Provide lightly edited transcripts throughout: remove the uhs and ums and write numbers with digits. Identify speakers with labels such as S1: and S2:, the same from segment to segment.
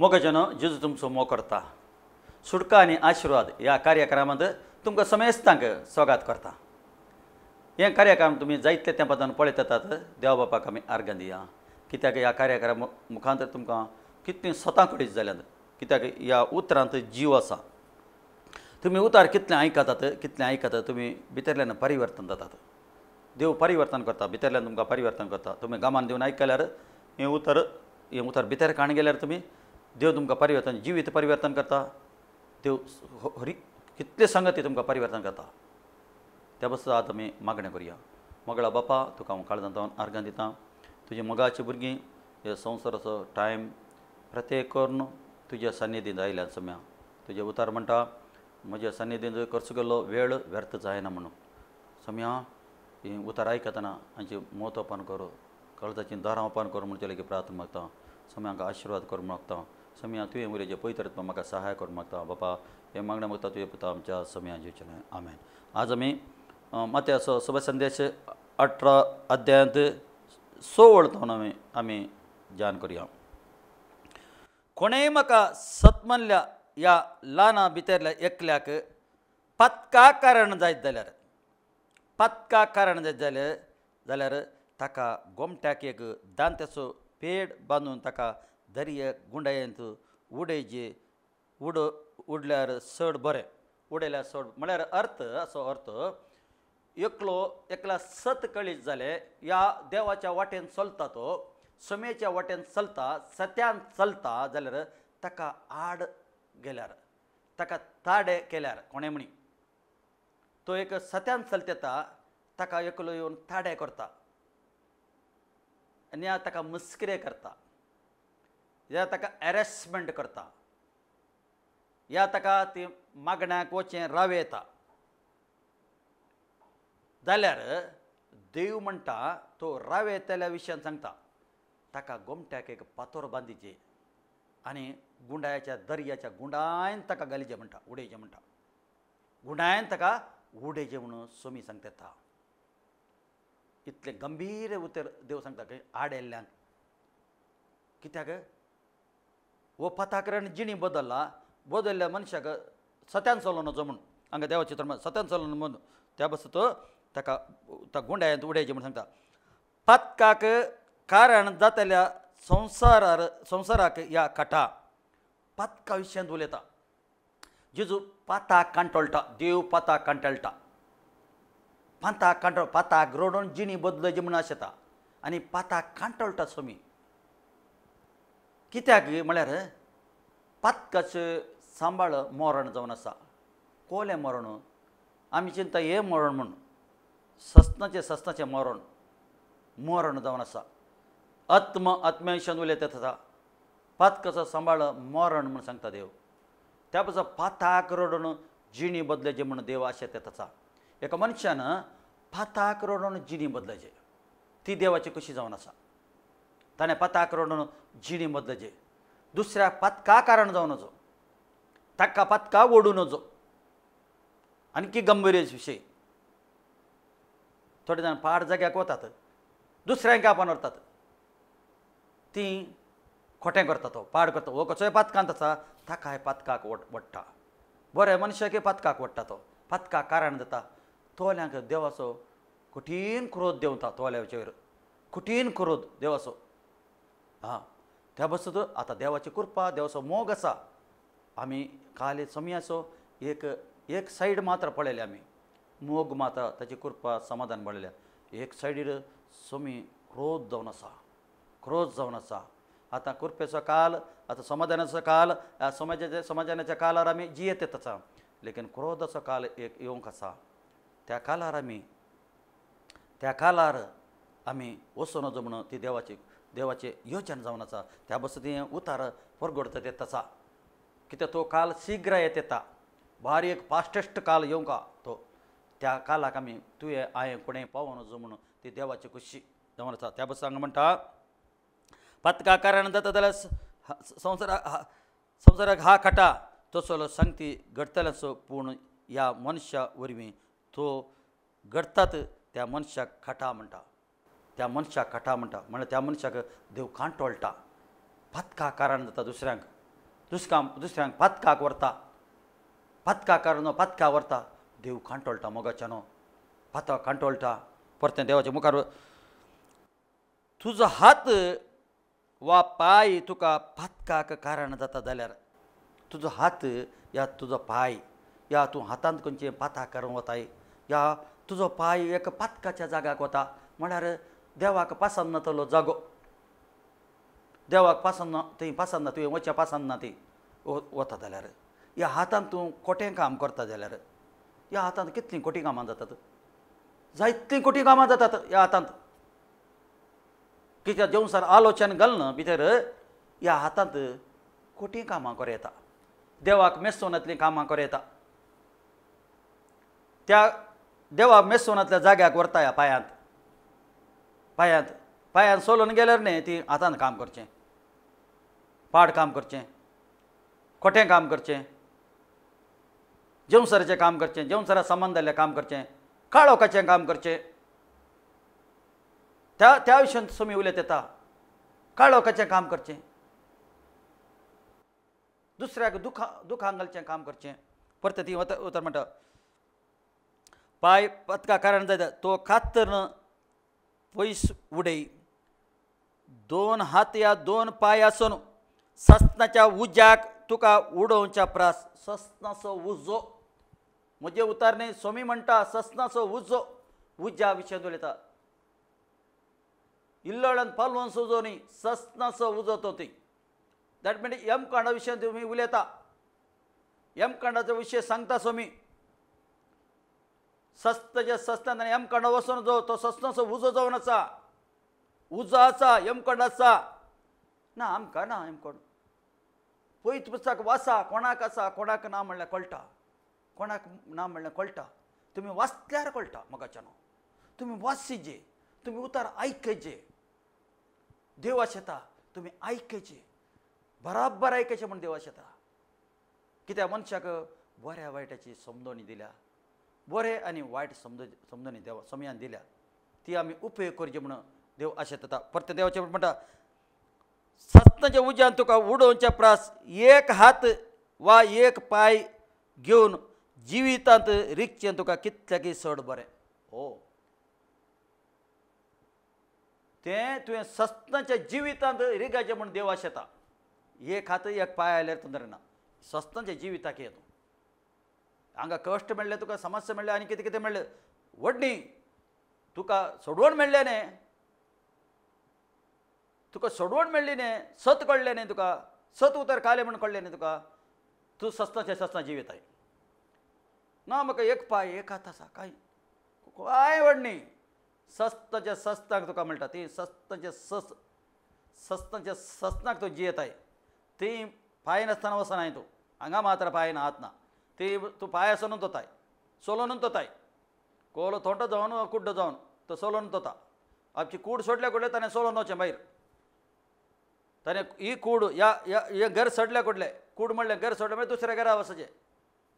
S1: मोगजन जेजू तुमचो मोग करता. सुटका आनी आशिर्वाद ह्या कार्यक्रमांत तुमकां समेस्तांक स्वागत करता. हे कार्यक्रम तुमी जायते तेंपान पळयत येतात. देवा बापाक आमी आर्गां दिया. कित्याक ह्या कार्यक्रम मुखांतर तुमकां कितलीं स्वतां कडेन जाल्यात. कित्याक ह्या उतरांत जीव आसा. तुमी उतार कितलें आयकतात तुमी भितरल्यान परिवर्तन जातात. देव परिवर्तन करता. भितरल्यान तुमकां परिवर्तन करता. तुमी गामान दिवन आयकल्यार हें उतर भितर काण गेल्यार तुमी देव तुमकां परिवर्तन जिवीत परिवर्तन करता. देव कितले संगती तुमकां परिवर्तन करता. त्या बसता आतां आमी मागणें करया. मोगळा बापा तुका हांव काळजांतल्यान आर्गां दितां. तुजी मोगाची भुरगीं हे संवसाराचो टायम प्रत्येक करून तुज्या सन्निधींत आयल्यात सम्या. तुजें उतार म्हणटा म्हज्या सन्निधींत खर्च केल्लो वेळ व्यर्थ जायना म्हणून. सम्या ही उतार आयकतना हांची मोत ओपन कर. काळजाचीं दारां ओपन कर म्हणचे लेगीत प्रार्थना मागता. सम्या हांकां आशिर्वाद कर मागता. सम्या तुवें उलयचें पवित्र म्हाका सहाय कर मागता. बापा हें मागणें मागता तुवें पुता आमच्या सम्या जिवचें आमेन. आज आमी मत्याचो शुभ संदेश 18 अध्यायांत 6 वळतावन आमी ध्यान करया. कोणेय म्हाका सत म्हणल्या ह्या ल्हाना भितरल्या एकल्याक पत्का कारण जायत जाल्यार ताका गोमट्याक एक दांत्याचो पेड बांदून ताका दर्या गुंडायेंत उडल्यार चड बरें. उडयल्यार चड म्हळ्यार अर्थ एकला सत कळीत जाले ह्या देवाच्या वाटेन चलता. तो समेच्या वाटेन चलता, सत्यान चलता जाल्यार ताका आड गेल्यार ताका ताडे केल्यार कोणे म्हणी तो एक सत्यान चलता येता ताका एकलो येवन ताडे करता आनी ताका मस्किरे करता या ताका हॅरेसमेंट करता या ताका ती मागण्याक वचें रावे येता जाल्यार देव म्हणटा तो रावे येतल्या विशयान सांगता ताका गोमट्याक एक पातोर बांदीचे आनी गुंडायाच्या दर्याच्या गुंडायन ताका घालीचें म्हणटा उडयचें म्हणटा गुंडायन ताका उडयचें म्हणून सोमी सांगता येता. इतले गंभीर उतर देव सांगता की आड येल्ल्यांक कित्याक वो पथाकरण जिणी बदलल्या मनशाक सत्यान चलोवन वचो म्हूण हांगा देवाचे धर्म सत्यान चलोवन म्हणून त्या बस तो ताका गुंडायंत उडयचें म्हणून सांगता. पथकाक कारण जातल्या संवसाराक ह्या काटा पथका विशयांत उलयता. जेजू पाताक कांटोळटा. देव पाताक कांटळटा. पाताक रोडून जिणी बदलची म्हणून आशेता आनी पाताक कांटोळटा सोमी. कित्याक म्हळ्यार पातकाचें सांबाळ मरण जावन आसा. कोलें मरण आमी चिंता हें मरण म्हणून सस्नाचें मरण जावन आसा. आत्म्याविशयान उलयता आसा पातकाचो सांबाळ मरण म्हणून सांगता देव. त्या पासून पाताक रडून जिणी बदलचे म्हणून देव आशेत येता. एका मनशान पाताक रडून जिणी बदलचे ती देवाची कशी जावन आसा. ताणें पाताक रडून जिणी बदलचे दुसऱ्याक पातका कारण जावन वचो ताका पातका ओडून वचो आणकी गंभीर विशय. थोडे जाण पाड जाग्याक वतात दुसऱ्यांक आपण व्हरतात ती खोटें करता. तो पाड करता हो कसोय पातकांत आसा ताका पातकाक वडटा. बरे मनशाक पातकाक वडटा. तो पातकाक कारण जाता. तोल्यांक देवाचो कठीण क्रोध देंवता. तोल्याचे वयर कठीण क्रोध देवाचो. त्या बसत आतां देवाची कृपा देवाचो मोग आसा. आमी काल समयाचो एक सायड मात्र पळयले आमी मोग मात्र ताची कृपा समाधान पळयल्या. एक सायडीर सोमी क्रोध जावन आसा. आतां कृपेचो काल आतां समाधानाचो काल समाधानाच्या काळार आमी जियेत येत आसा. लेकीन क्रोधाचो काल एक येवंक आसा. त्या काळार आमी वचून वचो म्हणून ती देवाचे योजन जावन आसा. त्या बस ती उतार परगडत येत आसा. कित्याक तो काल शीघ्र येता. भारी एक फास्टेस्ट काल येवंका तो. त्या काळाक आमी तुवें हांवें कोणें पावोन वचो म्हणून ती देवाची खुशी जावन आसा. त्या बस हांगा म्हणटा पथका कारण जाता जाल्यार संवसाराक हा काटा तसो सांगती घडतल्याचो पूण ह्या मनशा वरवीं तो घडतात त्या मनशाक काटा म्हणटा. म्हणल्यार त्या मनशाक देव कांटोळटा. पथका कारण जाता दुसऱ्यांक दुसऱ्यांक पातकाक व्हरता, पातका कारण पातका व्हरता, देव कांटोळटा मोगाच्यानो, पातक कांटोळटा. परतें देवाच्या मुखार तुजो हात वा पाय तुका पातकाक कारण जाता जाल्यार तुजो हात या तुजो पाय या तूं हातांत खंयचें पाताक करूं वताय या तुजो पाय एक पातकाच्या जाग्याक वता म्हळ्यार देवाक पासंद तलो जागो, देवाक पासंद थंय पासंद ना, तुवें वचचें पासंद ना थंय वता जाल्यार ह्या हातांत तूं कोटें काम करता जाल्यार ह्या हातांत कितलीं कोटी कामां जातात, जायतीं कोटी कामां जातात ह्या हातांत. कित्याक जेवसार आलोचन घालना भितर ह्या हातांत कोटी कामां करूं येता, देवाक मेस्तोनांतलीं कामां करूं येता. त्या देवाक मेस्तोनांतल्या जाग्याक व्हरता ह्या पांयांत, पांयांत पांयांत सोलून गेल्यार न्ही ती हातान काम करचें, पाड काम करचें, खोटें काम करचें, जेवसराचें काम करचें, जेवसरा संबंद जाल्लें काम करचें, काळोखाचें काम करचें. त्या विशयान समी उलयत येता, काळोखाचें काम करचें, दुसऱ्याक दुखां घालचें काम करचें. परत ती उतर म्हणटा पाय पतका कारण जाता तो कात्तर पयस उडय, दोन हात या दोन पाय आसून सस्नाच्या उज्याक तुका उडोवच्या प्रास. सस्नाचो उजो म्हजे उतारणे स्वामी म्हणटा सस्नाचो उजो, उज्या विशयान उलयता. इल्लोळ्यान पालवून सुजो न्ही, सस्नाचो उजो तो ती. दॅट मिन यमकांडा विशयान तुमी उलयता, यमकांडाचो विशय सांगता स्वामी. सस्ताच्या सस्तान आनी यमकांडा वचून जो तो सस्नाचो उजो जावन आसा, उजो आसा यमकांड आसा ना आमकां ना यमकांड. पयत पुस्तक वाचा, कोणाक आसा कोणाक ना म्हणल्यार कळटा, कोणाक ना म्हणल्यार कळटा. तुमी वाचल्यार कळटा मोगाच्यानो, तुमी वाचीचे, तुमी उतार आयकचे. देव आशेता तुमी आयकचे, बराबर आयकचे म्हण देव आशेता. कित्याक मनशाक बऱ्या वायटाची समजोणी दिल्या, बरें आनी वायट समजोणी देवा समयान दिल्या, ती आमी उपयोग करची म्हणून देव आशेता. परते देवाचे म्हणटा सस्नाच्या उज्यान तुका उडोवच्या प्रास, एक हात वा एक पाय घेवन जिवितांत रिगचें तुका कितल्याकी चड बरें. हो तें तुवें सस्नाच्या जिवितांत रिगाचें म्हूण देव आशेता. एक हात एक पाय आयल्यार तंदर ना, सस्नाच्या जिविताक येतो. हांगा कश्ट मेळ्ळे तुका, समस्या मेळ्ळे आनी कितें कितें मेळ्ळें, व्हडणी तुका सोडवण मेळ्ळें न्ही, तुका सोडवण मेळ्ळी न्ही, सत कळ्ळें न्ही तुका, सत उतर काले म्हूण कळ्ळें न्ही तुका, तूं सस्ना जिविताय. ना म्हाका एक पाय एक हात आसा काय काय व्हडणी, सस्ताच्या सस्ताक तुका मेळटा. ती सस्ताच्या सस्नाक तूं जियेताय. ती पांय नासतना वचनाय तूं, हांगा मात्र पांय ना हात ना, ती तूं पांय आसनूच वताय, सोलोनूच वताय. कोलो थोंटो जावन कुड्डो जावन तो सोलोनूच वता. आपची कूड सोडल्या कुडले ताणें सोलोन वचें भायर. ताणें ही कूड या घर सोडल्या कुडले, कूड म्हणलें घर सोडलें म्हणजे दुसऱ्या घरा वचचें,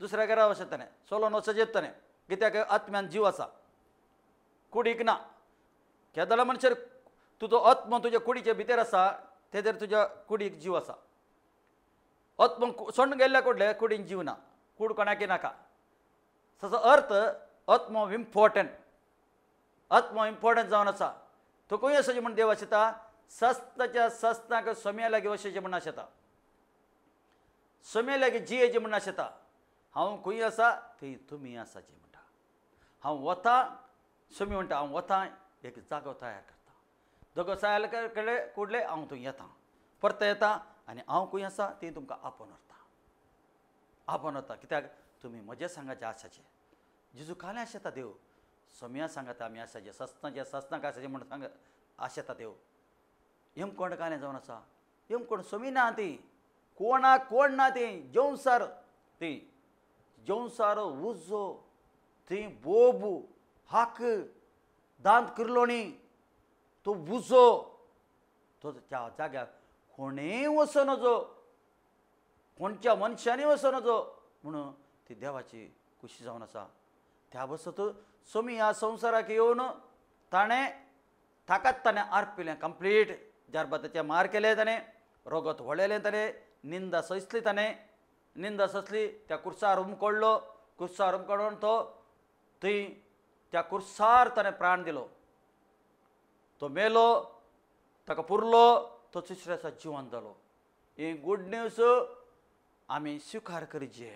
S1: दुसऱ्या घरा वचत ताणें सोलोन वचचेंच ताणें. कित्याक आत्म्यान जीव आसा, कुडीक ना. केदोला मनशार तुजो आत्म तुज्या कुडीचे भितर आसा, तेजेर तुज्या कुडीक जीव आसा. आत्म सोडून गेल्ल्या कुडले कुडीन जीव ना, कूड कोणाकी नाका. ताचो अर्थ आत्म इम्पॉर्टंट, आत्म इम्पॉर्टंट जावन आसा. तो खंय वचचें म्हूण देव आशेता, सस्ताच्या सस्ताक सोम्या लागीं वचचें म्हूण आशेता, सोम्या लागीं जियेचें म्हूण आशेता. हांव खंय आसा थंय तुमी आसाचें म्हणटा. हांव वता, सोमी म्हणटा हांव वता, एक जागो तयार करता. जागो तयार केले कुडले हांव थंय येता, परत येता आनी हांव खंय आसा ती तुमकां आपोवन व्हरता, आपोवन व्हरता. कित्याक तुमी म्हजे सांगाचे आसाचे. जेजू कालें आशेता देव, सोम्या सांगाता आमी आसाचे, सस्नाच्या सस्नाक आसाचे म्हणून सांग आशेता देव. यमकोंड कालें जावन आसा, यमकोंड सोमी ना ती, कोणाक कोण ना ती, जेवसार ती, जेवसार उजो ती बोबू हाक दांत किर्लोणी तो उजो तो त्या जाग्याक कोणेय वचो नजो, कोणच्या मनशांनी वचो नजो म्हणून ती देवाची खुशी जावन आसा. त्या बसत सोमी ह्या संवसाराक येवन ताकाच ताणें आर्पिलें कंप्लीट. ज्यार बाताचें मार केलें ताणें, रगत वळयलें ताणें, निंदा सैसली ताणें निंदा ससली त्या कुर्सार उमकोडलो कुर्सार उमकोडून तो थंय त्या कुर्सार ताणें प्राण दिलो तो मेलो ताका पुरलो तो तिसऱ्या दिसा जिवंत जालो ही गूड न्यूज आमी स्विकार करचे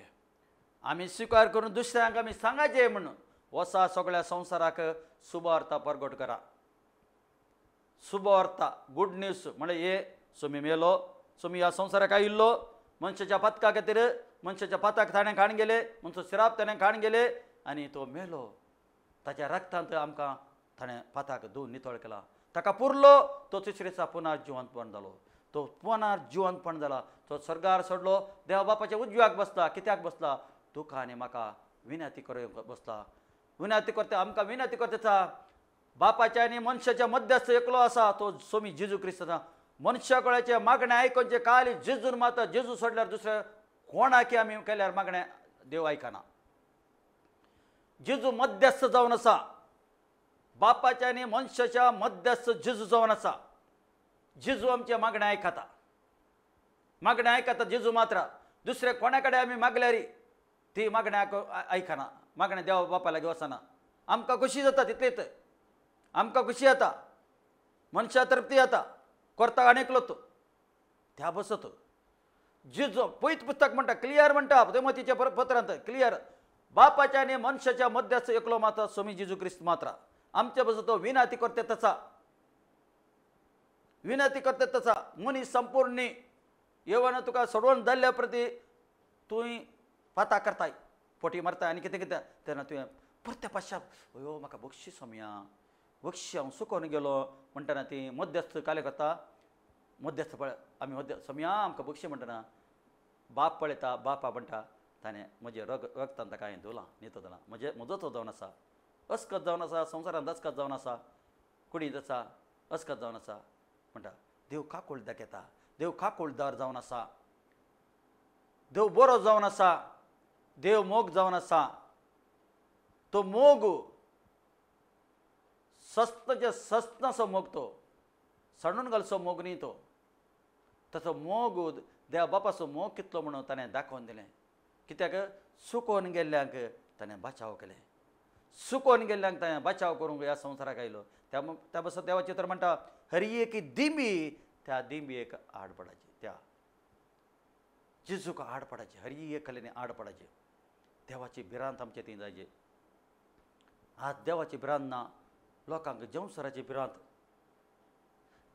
S1: आमी स्विकार करून दुसऱ्यांक आमी सांगाचे म्हणून वसा सगळ्या संवसाराक शुभ वार्ता परगट करा शुभ वार्ता गूड न्यूज म्हणजे हे सोमी मेलो सोमी ह्या संवसाराक आयिल्लो मनशाच्या पथका खातीर मनशाच्या पथाक ताणें खाण गेले मनसो श्राप ताणें खाण गेले आनी तो मेलो ताच्या रक्तांत आमकां ताणें पथाक धुवन नितळ केला ताका पुरलो तो तिसरे दिसा पुनर जिवंतपण जालो तो पुनर जिवंतपण जाला तो स्वर्गार सोडलो देवा बापाच्या उजव्याक बसला कित्याक बसला तुका आनी म्हाका विनंती करूंक बसला विनंती करता आमकां विनंती करता बापाच्या आनी मनशाच्या मध्यस्थ एकलो आसा तो सोमी जेजू क्रिस्त आसा मनशा कळ्याचे मागणे आयकोनचे काली जेजून माता जेजू सोडल्यार दुसऱ्या कोणाकी आमी केल्यार मागणे देव आयकना जेजू मध्यस्थ जावन आसा बापाच्या आनी मनशाच्या मध्यस्थ जेजू जावन आसा जेजू आमचे मागणे आयकता जेजू मात्र दुसरे कोणा कडेन आमी मागल्यार ती मागणे आयकना मागणे देवा बापा लागीं वचना आमकां खुशी जाता तितलेच आमकां खुशी जाता मनशा तृप्ती जाता करता आनीकलो तो त्या बसत जेजू पयत पुस्तक म्हणटा क्लियर म्हणटा तिमोथीच्या पत्रांत क्लियर बापाच्या आनी मनशाच्या मध्यस्थ एकलो मात्र स्वामी जेजू क्रिस्त मात्र आमचे बसत तो विनंती करते तसा मनीस संपूर्ण येवन तुका सोडवून जाल्ल्या प्रती तुवें पाता करताय पोटी मारताय आनी कितें कितें तेन्ना तुवें परते पाश्चात अयो म्हाका बक्षी सोम्या बक्षी हांव चुकोवन गेलो म्हणटना ती मध्यस्थ काले करता मध्यस्थ पळय आमी मध्यस्थ सोम्या आमकां बक्षी म्हणटना बाप पळयता बापा म्हणटा ताणें म्हजे रगतान ताका हांवें धुलां न्हितो जालां म्हजो तो जावन आसा अस्कत जावन आसा संवसारांत अस्कत जावन आसा कुडींत आसा अस्कत जावन आसा म्हणटा देव काकूळ दाखयता देव काकूळदार जावन आसा देव बरो जावन आसा देव मोग जावन आसा तो मोग सस्तचे सस्तनासो मोग तो सणून घालचो मोग न्ही तो तसो मोग देवा बापाचो मोग कितलो म्हणून ताणें दाखोवन दिलें कित्याक सुकोवन गेल्ल्यांक ताणें बचाव केलें सुकोवन गेल्ल्यांक ताणें बचाव करूंक ह्या संवसाराक आयलो त्या बसत देवाचें तर म्हणटा हरी एक दिंबी त्या दिंबयेक आड पडाची त्या जेजूक आड पडाची हरी एक कलेने आड पडाची देवाची भिरांत आमचे थंय जायचे आज देवाची भिरांत ना लोकांक जेवसराची भिरांत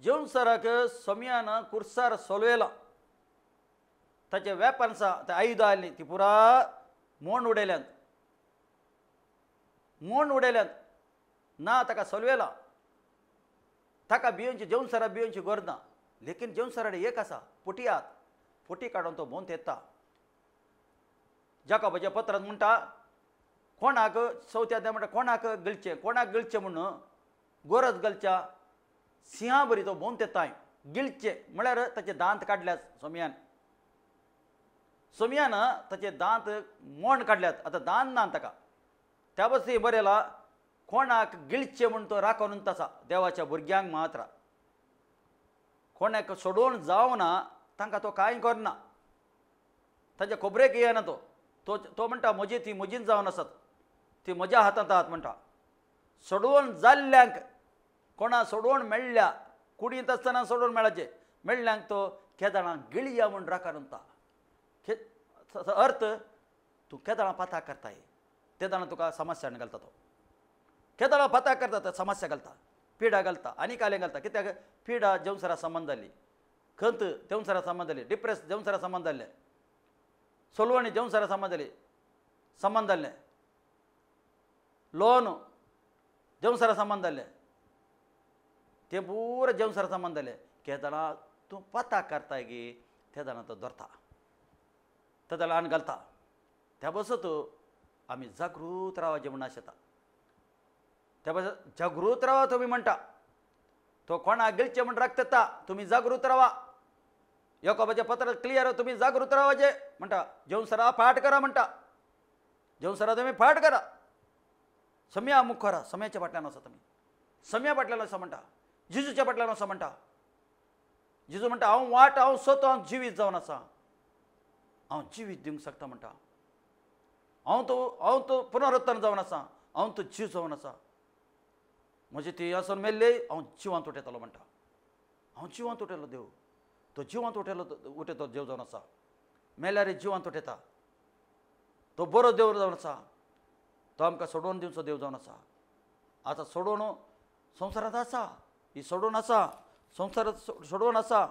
S1: जेवसराक सोम्यान कुर्सार सोलवेला ताचे वेपन आसा ते आयुधां आयलीं ती पुरा मोंड उडयल्यांत ना ताका सोलवेला ताका भियोनची जेवसरा भियोनची गरज ना लेकीन जेवसरा एक आसा पोटयात पोटी काडून तो मोंत येता जाकोबाच्या पत्रांत म्हणटा कोणाक चवथ्या म्हणटा कोणाक गिळचें म्हणून गरज घालच्या सिंहा बरी तो मोंत येता गिळचे म्हळ्यार ताचे दांत काडल्यात सोम्यान ताचे दांत मोंड काडल्यात आतां दांत ना ताका त्या बसी बरयला कोणाक गिळचे म्हूण तो राखून आसा देवाच्या भुरग्यांक मात्र कोणाक सोडून जावना तांकां तो कांय करना ताच्या खोबरेक येना तो म्हणटा म्हजी ती म्हजीच जावन आसात ती म्हज्या हातांत आहात म्हणटा सोडवून जाल्ल्यांक कोणा सोडवून मेळ्ळ्या कुडींत आसतना सोडून मेळ्ळ्यांक तो केदारां गिळया म्हूण राखून अर्थ तूं केदारां पाता करताय ते जाणां तुका समस्यान घालता तो केदारां पाता करता तो समस्या घालता पिडा घालता आनी कालें घालता कित्याक पिडा जेवसरा संबंद जाली खंत जेवसरा संबंद जाली डिप्रेस जेवसरा संबंद जाल्ले सोलवणी जेवसरा संबंद जाल्ले लोन जेवसरा संबंद जाल्ले ते पुरो जेवसरा संबंद जाले केदारां तूं पाता करताय गे ते जाणां तो धरता ते जाल्यार आनी घालता त्या बसत आमी जागृत रावचें म्हूण आशेता त्या बसत जागृत रावा तुमी म्हणटा तो कोणाक गिळचें म्हूण राखता तुमी जागृत रावा याकोबाच्या पत्रांत क्लियर तुमी जागृत रावाचे म्हणटा जेवसरा फाट करा म्हणटा जेवसरा तुमी फाट करा सम्या मुखारा सम्याच्या फाटल्यान आसा तुमी सम्या फाटल्यान आसा म्हणटा जेजूच्या फाटल्यान आसा म्हणटा जेजू म्हणटा हांव वाट हांव सोतो हांव जिवीत जावन आसा हांव जिवीत दिवंक शकता म्हणटा. हांव तो पुनरुत्थान जावन आसा, हांव तो जीव जावन आसा. म्हजे ती आसून मेल्ले हांव जिवांत उठयतलो म्हणटा. हांव जिवांत उठयलो देव. तो जिवांत उठयतो देव जावन आसा. मेल्यार जिवांत उठयता. तो बरो देव जावन आसा. तो आमकां सोडोवन दिवचो देव जावन आसा. आतां सोडोवन संवसारांत आसा. ही सोडून आसा. संवसारांत सोडोवन आसा.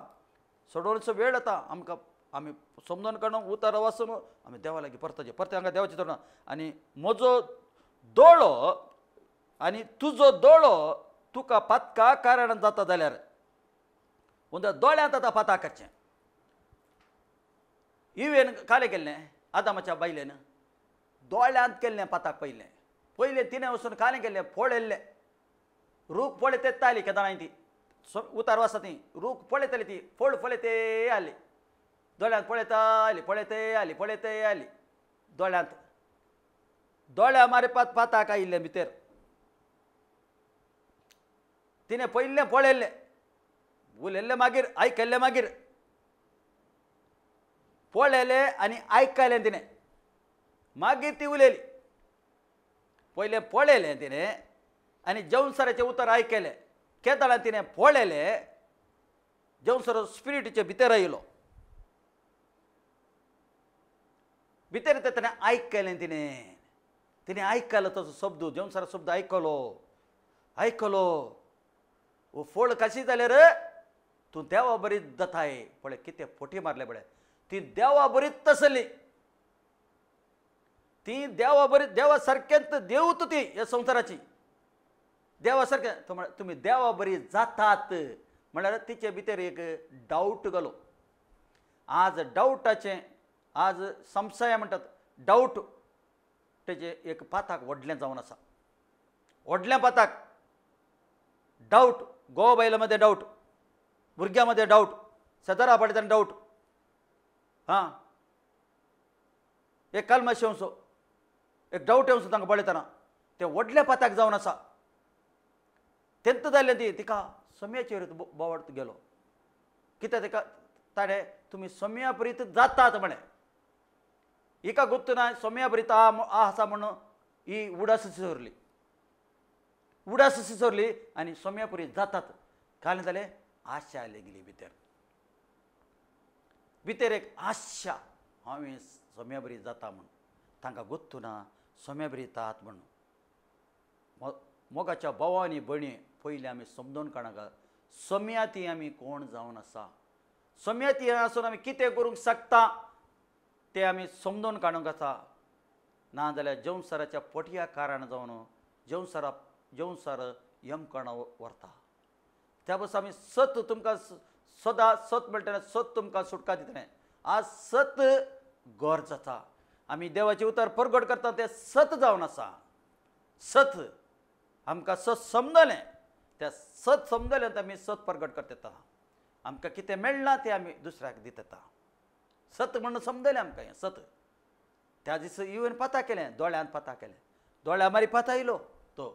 S1: सोडोवचो वेळ येता आमकां. आमी समजून काडून उतार वाचून आमी देवा लागीं परतचे. परते हांगा देवाचें धोरण. आनी म्हजो दोळो आनी तुजो दोळो तुका पातका कारण जाता जाल्यार उंदर दोळ्यांत आतां पाता करचें. इवेन काले केल्लें आदामाच्या बायलेन दोळ्यांत केल्लें पाताक पयलें तिणें वचून कालें केल्लें पळयल्लें. रूख पळय तेत्ताली केदारांनी ती उतार वाचता ती रूख पळयताली ती पळयते आली. दोळ्यांत पळयते आली दोळ्यांत. दोळ्या मारपाक पाताक आयिल्लें भितर तिणें पयल्लें पळयल्लें. उलयल्लें मागीर आयकल्लें मागीर पळयलें आनी आयकलें तिणें. मागीर ती उलयली. पयलें पळयलें तिणें आनी जेवणसराचें उतर आयकलें. केदारान तिणें पळयलें. जेवणसर स्पिरिटीचे भितर आयलो. भितर येता तिणें आयकलें. तिणें आयकलो तो शब्द. जेवणसरा शब्द आयकलो. वो फळ कशी जाल्यार तूं देवा बरीत जाताय. पळय कितें फोटी मारले पळय. ती देवा बरीत आसली. ती देवा बरी देवा सारकेंत देवूत ती ह्या संवसाराची. देवा सारकें तुमी देवा बरी जातात म्हळ्यार तिचे भितर एक डावट गेलो. आज डावटाचें आज संशय म्हणटात डावट तेजें एक पाताक व्हडलें जावन आसा. व्हडल्या पाताक डावट. घोव बायला मदें डावट. भुरग्यां मदें डावट. शेजारा पडयतना डावट. हां एक कल्मश येवचो एक डावट येवचो तांकां पळयतना तें व्हडल्या पाताक जावन आसा. तेंत जाल्लें ती तिका सम्याचेर बोवाड गेलो. कित्याक तिका ताणें तुमी सम्या बरीत जातात म्हणें. हिका गुर्त ना सम्या बरीत आसा म्हणून ही उडास सोरली आनी सम्या बरीत जातात. कालें जालें आशा लेगली भितर एक आशा. हांवें सम्या बरी जाता म्हूण तांकां गुर्तू ना सम्या बरी जातात म्हणून. मोगाच्या भावांनी भयणी पयलीं आमी समजून काडनाका सम्या ती आमी कोण जावन आसा. सम्या ती आसून आमी कितें करूंक शकता तें आमी समजून काडूंक आसा. नाजाल्यार जेवणसराच्या पोटया कारण जावन जेवणसर यमकण व्हरता. त्या पासून आमी सत तुमकां सदां सत म्हणटा सत तुमकां सुटका दितलें. आज सत गौर जाता. आमी देवाचें उतर परगट करता तें सत जावन आसा. सत आमकां सत समजलें. त्या सत समजलें आमी सत परगट करता येता. आमकां कितें मेळना तें आमी दुसऱ्याक दिता येता. सत म्हणून समजलें आमकां हें सत. त्या दिसा इवन पाता केलें. दोळ्यांत पाता केलें. दोळ्या मारी पाता येयलो तो.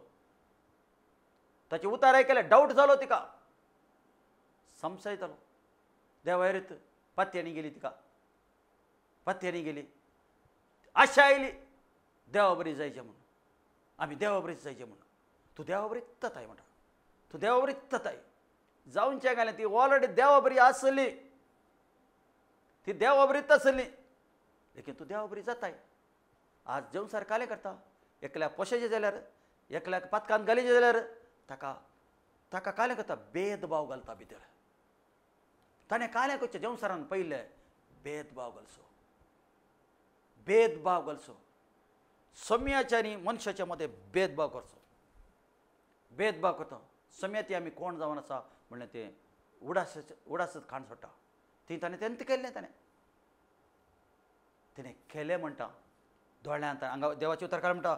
S1: ताचे उतार आयकलें. डावट जालो तिका. संशय जालो. देवायरीत पातयेनी गेली तिका. पातयेनी गेली. आशा आयली देवा बरी जायचें म्हणून. आमी देवा बरीच जायचें म्हणून. तूं देवा बरीत जाताय म्हणटा. तूं देवा बरीत जाताय जावनचें घालें. ती ऑलरेडी देवा बरी आसली. ती देवा बरीत आसली लेकीन तूं देवा बरी जाताय. आज जेवणसार कालें करता. एकल्याक पोशेचें जाल्यार एकल्याक पातकान घालीचें जाल्यार ताका कालें करता. भेदभाव घालता भितर. ताणें कालें करचें जेवणसारान पयलें भेदभाव घालचो. सम्याच्या आनी मनशाच्या मदें भेदभाव करचो. भेदभाव करता. सम्या ती आमी कोण जावन आसा म्हणलें तें उडास खाण सोडटा. ती ताणें तेंत केल्लें. तिणें केलें म्हणटा. दोळ्यांत हांगा देवाचें उतर काड म्हणटा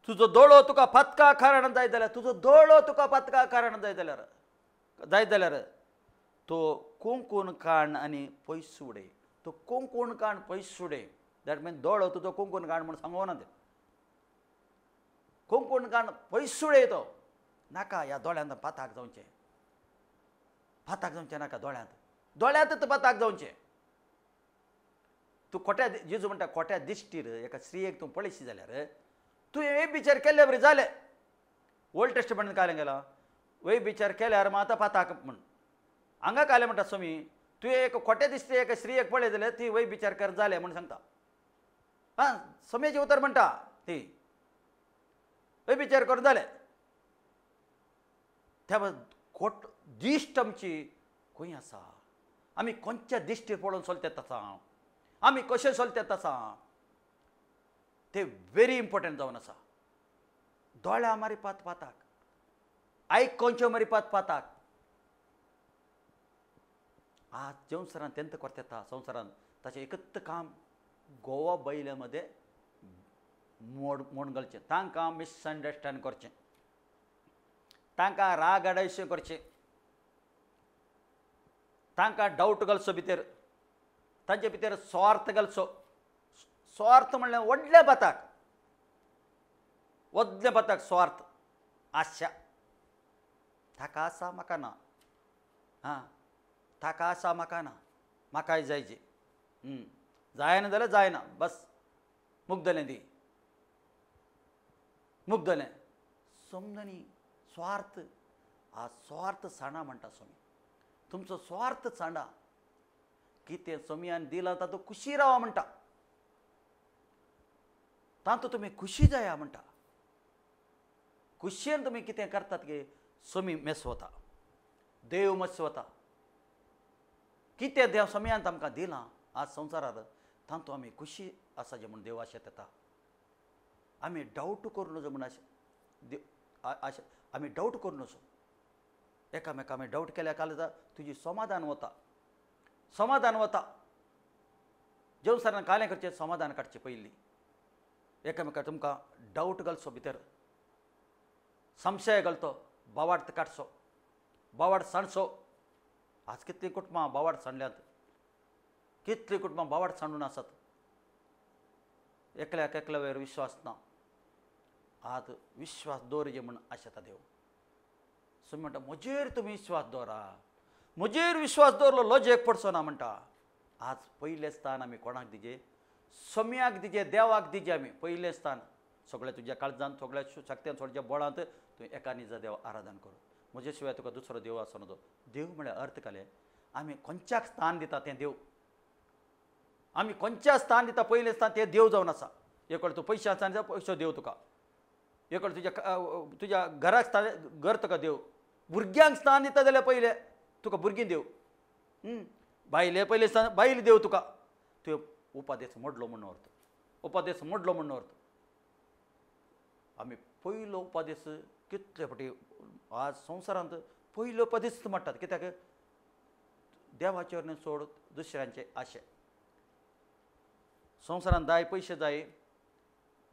S1: तुजो दोळो तुका पातका कारण जाय जाल्यार तुजो दोळो तुका पातका कारण जाय जाल्यार तो कुंकून काण आनी पयस उडय. तो कुंकूण काण पयस उडय. दॅट मीन दोळो तुजो कुंकूण काण म्हूण सांगो ना तें. कुंकूण काण पयस उडय तो. नाका ह्या दोळ्यांत पाताक जावचें नाका. दोळ्यांत पाताक जावचें. तू खोट्या जेजू म्हणटा खोट्या दिश्टीर एका स्त्रियेक तू पळयशी जाल्यार तू हे विचार केल्ले बरें जालें. ओल्ड टेस्टमेंटान काय गेला वय विचार केल्यार माता पाताक म्हण हांगा कायले म्हणटा स्वामी तुवें एक खोट्या दिश्टी एका स्त्रियेक पळय जाल्यार ती वय विचार कर जालें म्हण सांगता. हां स्वामीचें उतर म्हणटा ती वय विचार करून जालें. त्या खोट दिश्ट आमची खंय आसा आमी खंयच्या दिश्टीर पळोवन चलतात आसा आमी कशें चलतात आसा ते व्हेरी इम्पॉर्टंट जावन आसा. दोळ्या मारिपात पाताक आयकोंच्यो मारिपात पाताक आज संवसारान तेंत करता संवसारान ताचें एकच काम गोवा बैल्यामध्ये मोड घालचें तांकां मिसअंडरस्टँड करचें तांकां राग हाडयशें करचें तांकां डावट घालचो भितर तांचे भितर स्वार्थ घालचो. स्वार्थ म्हणल्यार व्हडल्या बाताक स्वार्थ आशा ताका आसा म्हाका ना हां ताका आसा म्हाका ना म्हाकाय जायचे जायना जाल्यार जायना बस मुग्धलें दी मुग्धलें समजनी स्वार्थ हा स्वार्थ साणा म्हणटा स्वामी. तुमचो स्वार्थ सांडा कितें स्वामियान दिलां तातूंत खुशी रावा म्हणटा तातूंत तुमी खुशी जाया म्हणटा. खुशयेन तुमी कितें करतात की स्वामी मेसवता देव मेसवता. कितें देव स्वामियान आमकां दिलां आज संवसारांत तातूंत आमी खुशी आसा जें म्हूण देव आशेत येता. आमी डावट करूं नजो म्हूण आशा आमी डावट करूं नजो एकामेका आमी डावट केल्या काल तुजी समाधान वता जेवसारान कालें करचें समाधान काडचें पयलीं एकामेका तुमकां डावट घालचो भितर संशय घालतो बावार्थ काडचो बावार्थ सांडचो. आज कितलीं कुटुंबां बावार्थ सांडल्यात कितलीं कुटुंबां बावार्थ सांडून आसात. एकल्याक एकल्या वयर विश्वास ना. आज विश्वास दवरचें म्हूण आशेता देव. सो म्हणटा म्हजेर तुमी विश्वास दवरा म्हजेर विश्वास दवरलो लजेक पडचो ना म्हणटा. आज पयलें स्थान आमी कोणाक दिजें सम्याक दिजें देवाक दिजें आमी पयलें स्थान. सगळ्या तुज्या काळजांत सगळ्या शक्त्यान सगळ्या बळांत तुवें एका निजा देव आराधन कर. म्हजे शिवाय तुका दुसरो देव आसो नजो. देव म्हळ्यार अर्थ काले आमी खंयच्याक स्थान दिता तें देव आमी खंयच्या स्थान दिता पयलें स्थान तें देव जावन आसा. एक वेळ तूं पयशे स्थान दिता पयसो देव तुका एक वेळ तुज्या घराक स्थान घर तुका देव भुरग्यांक स्थान दिता जाल्यार पयलें तुका भुरगीं देव बायले पयलें स्थान बायल देव तुका तुवें उपादेश मोडलो म्हणून अर्थ उपादेश मोडलो म्हणून अर्थ. आमी पयलो उपादेश कितले फावटी आज संवसारांत पयलो उपादेश म्हणटात कित्याक देवाचेर न्हय सोड दुसऱ्यांचे आशे. संवसारांत जाय पयशे जाय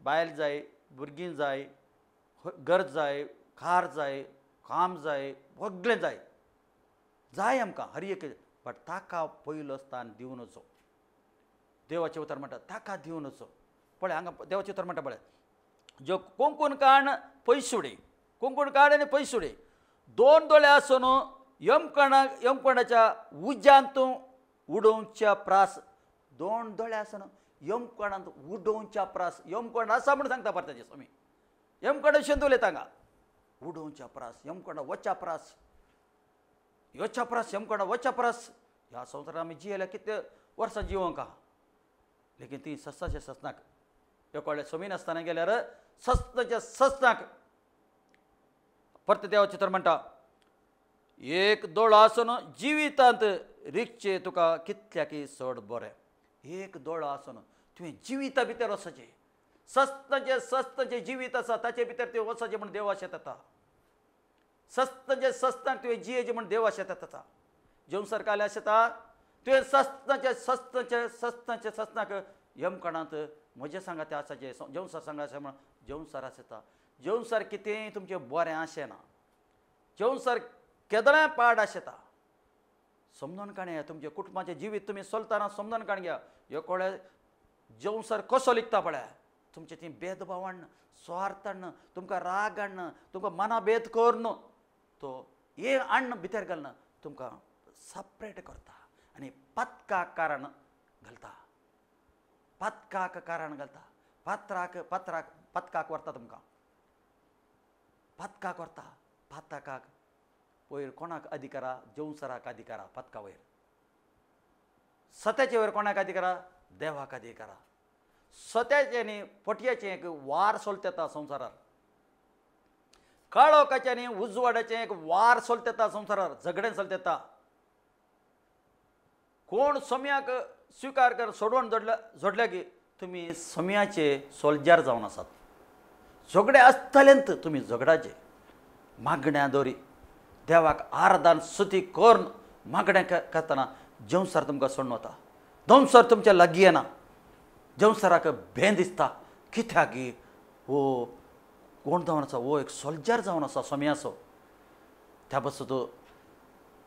S1: बायल जाय भुरगीं जाय घर जाय कार जाय काम जाय सगळें जाय आमकां हर एक बट ताका पयलो स्थान दिवन वचो. देवाचें उतर म्हणटा ताका दिवन वचो. पळय हांगा देवाचें उतर म्हणटा पळय जो कोंकण काण पयसुडे कोंकण काण आनी पयसुडे दोन दोळे आसून यमकणाच्या उज्यांत उडोवच्या प्रास दोन दोळे आसून यमकणांत उडोवच्या प्रास यमकण आसा म्हूण सांगता भारताचे स्वामी. यमकण विशयन उलयता हांगा उडोवच्या प्रास यमकण वच्या प्रास योच्या प्रास यमकण वच्या प्रास. ह्या संवसारांत आमी जियेल्या कितले वर्सां जिवंक आहा लेकीन ती सस्ताचे सस्नाक एक वेळ स्वामी नासतना गेल्यार सस्ताच्या सस्नाक परत देवाचें तर म्हणटा एक दोळो आसून जिवितांत रिक्षे तुका कितल्याकी चड बरें. एक दोळो आसून तुवें जिविता भितर वचचें सस्ताचें जिवीत आसा ताचे भितर तुवें वचचें म्हूण देव आशेत येता. सस्ताचें सस्ताक तुवें जियेचें म्हूण देव आशेत येता. जेवसर काले आशेता तुवें सस्ताचें सस्नाक यमकणांत म्हजे सांगाते आसाचे जेवसर सांगा अशें म्हण जेवसर आसता. जेवसर कितेंय तुमचें बरें आशेना जेवसर केदळ्या पाड आशेता. समजून काणया तुमच्या कुटुंबाचें जिवीत तुमी चलतना समजून काण घ्या. एक वेळ जेवसर कसो लिखता पळय तुमचें ती भेदभाव हाडना स्वार्थ हाडना तुमकां राग हाडना तुमकां मना भेद करना तो हे हाडना भितर घालना तुमकां सपरेट करता आनी पत्का कारण घालता. पथकाक कारण घालता पथकाक व्हरता तुमकां पथकाक व्हरता पथकाक वयर कोणाक अधिकारा जेवसराक अधिकारा पथका वयर सत्याचे वयर कोणाक अधिकारा देवाक अधिकारा सत्याचे न्ही पटयाचें एक वार सोलता येता संवसारार काळोखाचें न्ही उजवाडाचें एक वार सोलता येता संवसारार झगडें चलता येता कोण समयाक स्विकार कर सोडवण जोडल्या की तुमी समयाचे सोल्जर जावन आसात झगडे आसतलेंत तुमी झगडाचे मागण्या दोरी देवाक आराधन स्तुती करून मागणें करतना जेवसर तुमकां सोडून वता दंसर तुमच्या लागीं येना जेवसराक भें दिसता कित्याक वो कोण जावन आसा वो एक सोल्जर जावन आसा समयाचो त्या पासून तो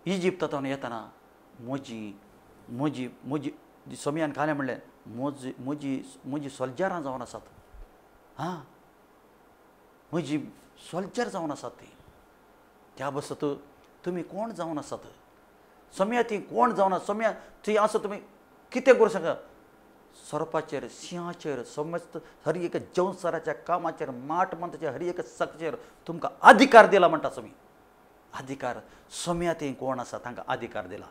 S1: इजिप्तांतून येतना म्हजी समयान कालें म्हणलें म्हजी सोल्जरां जावन आसात हां म्हजी सोल्जर जावन आसात ती त्या पासून तुमी कोण जावन आसात समया ती कोण जावन आसा समया ती आसा तुमी कितें करूं शकता सर्पाचेर सिंहाचेर समस्त हर एक जेवसराच्या कामाचेर माट मंत्राचेर हर एक सक्तीचेर तुमकां अधिकार दिला म्हणटा समी अधिकार समया ती कोण आसा तांकां अधिकार दिला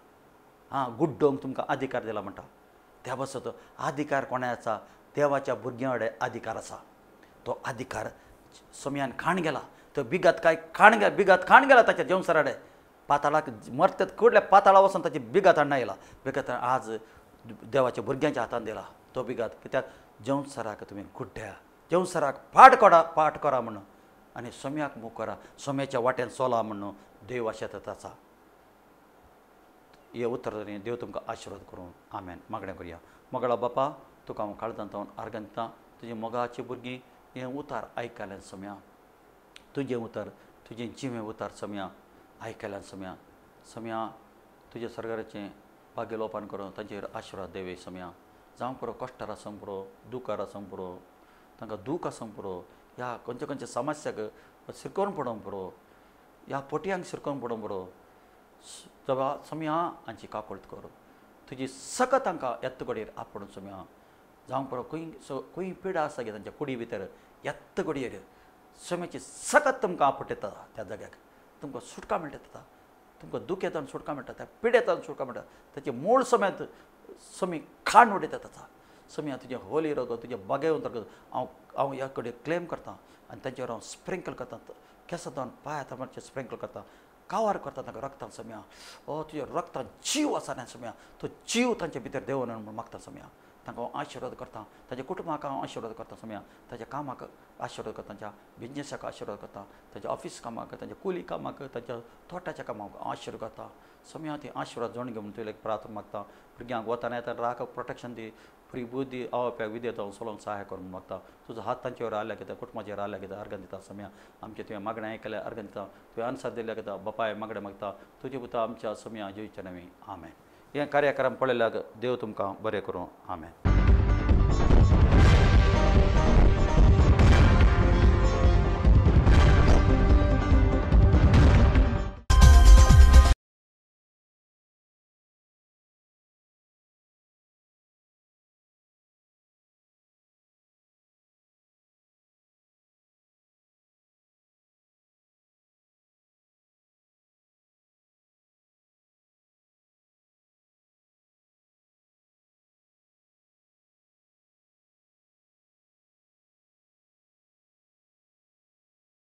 S1: हां गुड्डोंक तुमकां अधिकार दिला म्हणटा त्या पासून अधिकार कोणाचा देवाच्या भुरग्यां कडेन अधिकार आसा तो अधिकार समयान खाण गेला तो बिगात गेला ताच्या जेवसरा कडेन पाताळाक मरतात कुडल्या पाताळा वचून ताची बिगात हाडून येयला बिगात आज देवाच्या भुरग्यांच्या हातान दिला तो बिगात कित्याक जेवसराक तुमी गुड्ड्या जेवसराक पाठ करा म्हणून आनी समयाक मोग करा समयाच्या वाट्यान चला म्हणून देव आशेतात आसा हे उत्तर देव तुमकां आशिर्वाद करूं आमेन मागणें करया मोगळा बापा तुका हांव काळजांत आर्गां दितां तुजी मोगाची भुरगीं हें उतार आयकल्यान समया तुजें उतर तुजें जिवें उतार समया आयकल्यान समया तुजे सरकाराचें भाग्य लोपान करून तांचेर आशिर्वाद देवे समया जावं पुरो कश्टार आसूं पुरो दुखार आसूं पुरो तांकां दूख आसूं पुरो ह्या खंयच्या समस्याक शिरकोवन पडोवंक पुरो ह्या पोटयांक शिरकोवन पडोवंक पुरो समया हांची काकूळट कर तुजी सकत तांकां येत्त घडयेर आपणून समया जावं पुरो खंय पिडा आसा गे तांच्या कुडी भितर येत्त घडयेर समयाची सकत तुमकां आपट येता त्या जाग्याक तुमकां सुटका मेळटा तुमकां दूख येता आनी सुटका मेळटा त्या पिडेता आनी सुटका मेळटा ताचे मूळ समेत समी खाण उडयता ताचा समया तुजें होली रगत तुजें बागे उदरगत हांव ह्या कडेन क्लेम करतां आनी तांचेर हांव स्प्रिंकल करता केंसां जावन पांय मातशें स्प्रिंकल करता कावार करता तांकां रक्तान समया तुज्या रक्तान जीव आसा न्हय समया तो जीव तांचे भितर देंवन म्हूण मागता समया तांकां हांव आशिर्वाद करता ताच्या कुटुंबाक हांव आशिर्वाद करता समया ताच्या कामाक आशिर्वाद करता तांच्या बिजनेसाक आशिर्वाद करता ताच्या ऑफिस कामाक ताच्या कुली कामाक ताच्या तोट्याच्या कामाक हांव आशिर्वाद करता समया ती आशिर्वाद जोडून घेवन तुवें एक प्रार्थना मागता भुरग्यांक वताना येता राख प्रोटेक्शन दी फ्री बुद्धी आवप्याक विद्येत हांव चलोवंक सहाय कर म्हूण मागता तुजो हात तांचेर आयल्या कित्याक कुटुंबाचेर आयल्या कित्याक अर्घन दिता समया आमचे तुवें मागणें आयकल्या अर्घन दिता तुवें आन्सर दिल्या कित्याक बापाय मागणें मागता तुजे पुता आमच्या समया जेवचे नवी आमेन हें कार्यक्रम पळयल्याक देव तुमकां बरें करूं आमेन.